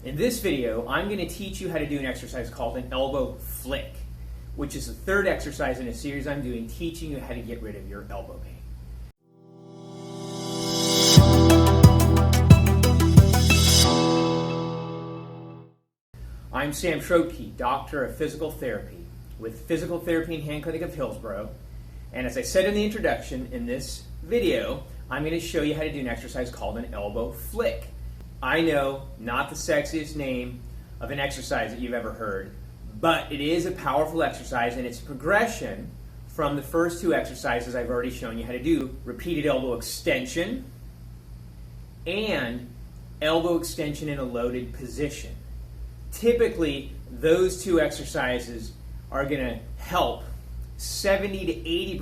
In this video, I'm going to teach you how to do an exercise called an elbow flick, which is the third exercise in a series I'm doing teaching you how to get rid of your elbow pain. I'm Sam Schroetke, Doctor of Physical Therapy with Physical Therapy and Hand Clinic of Hillsboro. And as I said in the introduction, in this video, I'm going to show you how to do an exercise called an elbow flick. I know, not the sexiest name of an exercise that you've ever heard, but it is a powerful exercise and it's a progression from the first two exercises I've already shown you how to do: repeated elbow extension and elbow extension in a loaded position. Typically, those two exercises are going to help 70 to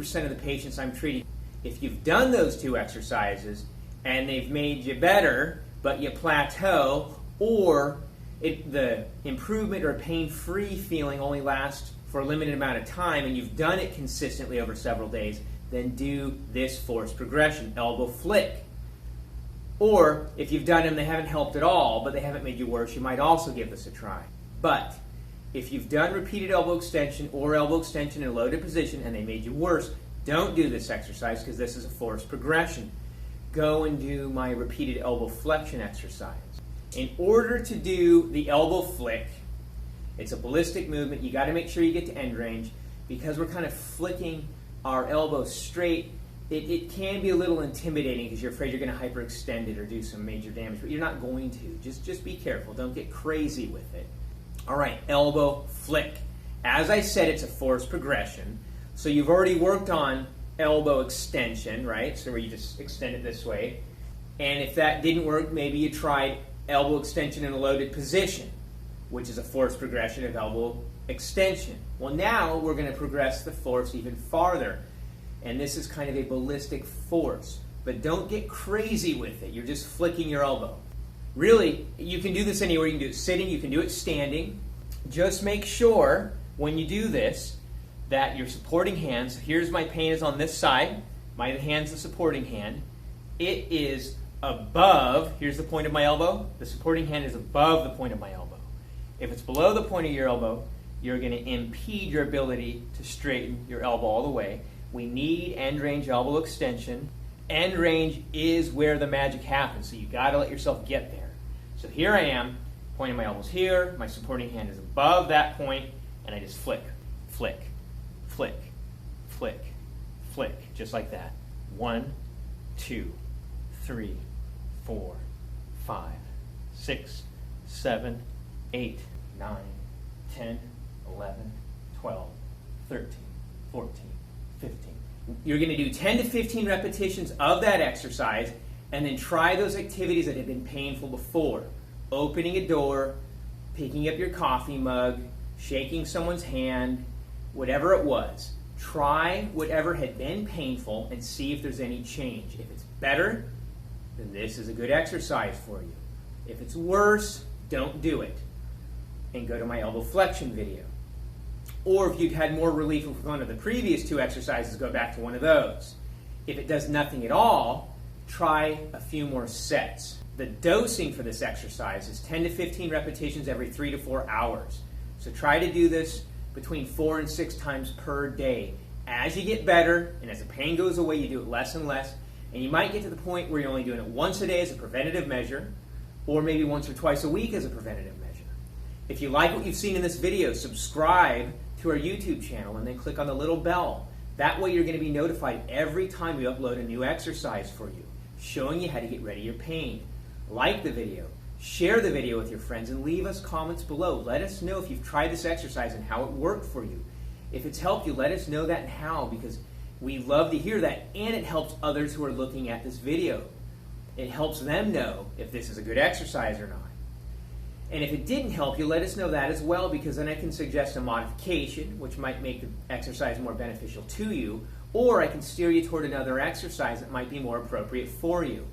80% of the patients I'm treating. If you've done those two exercises and they've made you better, but you plateau, or the improvement or pain-free feeling only lasts for a limited amount of time and you've done it consistently over several days, then do this forced progression, elbow flick. Or if you've done them, they haven't helped at all, but they haven't made you worse, you might also give this a try. But if you've done repeated elbow extension or elbow extension in a loaded position and they made you worse, don't do this exercise because this is a forced progression. Go and do my repeated elbow flexion exercise. In order to do the elbow flick, it's a ballistic movement. You got to make sure you get to end range because we're kind of flicking our elbows straight. It can be a little intimidating because you're afraid you're going to hyperextend it or do some major damage, but you're not going to. Just be careful. Don't get crazy with it. All right, elbow flick. As I said, it's a forced progression. So you've already worked on elbow extension, right? So where you just extend it this way. And if that didn't work, maybe you tried elbow extension in a loaded position, which is a forced progression of elbow extension. Well, now we're going to progress the force even farther. And this is kind of a ballistic force. But don't get crazy with it. You're just flicking your elbow. Really, you can do this anywhere. You can do it sitting, you can do it standing. Just make sure when you do this that your supporting hands, here's my pain is on this side, my hand's the supporting hand. It is above, here's the point of my elbow, the supporting hand is above the point of my elbow. If it's below the point of your elbow, you're going to impede your ability to straighten your elbow all the way. We need end range elbow extension. End range is where the magic happens, so you got to let yourself get there. So here I am, pointing my elbows here, my supporting hand is above that point, and I just flick, flick, flick, flick, flick, just like that. 1, 2, 3, 4, 5, 6, 7, 8, 9, 10, 11, 12, 13, 14, 15. You're going to do 10 to 15 repetitions of that exercise and then try those activities that have been painful before. Opening a door, picking up your coffee mug, shaking someone's hand, whatever it was. Try whatever had been painful and see if there's any change. If it's better, then this is a good exercise for you. If it's worse, don't do it. And go to my elbow flexion video. Or if you'd had more relief with one of the previous two exercises, go back to one of those. If it does nothing at all, try a few more sets. The dosing for this exercise is 10 to 15 repetitions every 3 to 4 hours. So try to do this between 4 and 6 times per day. As you get better and as the pain goes away, you do it less and less. And you might get to the point where you're only doing it once a day as a preventative measure, or maybe once or twice a week as a preventative measure. If you like what you've seen in this video, subscribe to our YouTube channel and then click on the little bell. That way you're going to be notified every time we upload a new exercise for you, showing you how to get rid of your pain. Like the video, share the video with your friends, and leave us comments below. Let us know if you've tried this exercise and how it worked for you. If it's helped you, let us know that and how, because we love to hear that, and it helps others who are looking at this video. It helps them know if this is a good exercise or not. And if it didn't help you, let us know that as well, because then I can suggest a modification, which might make the exercise more beneficial to you, or I can steer you toward another exercise that might be more appropriate for you.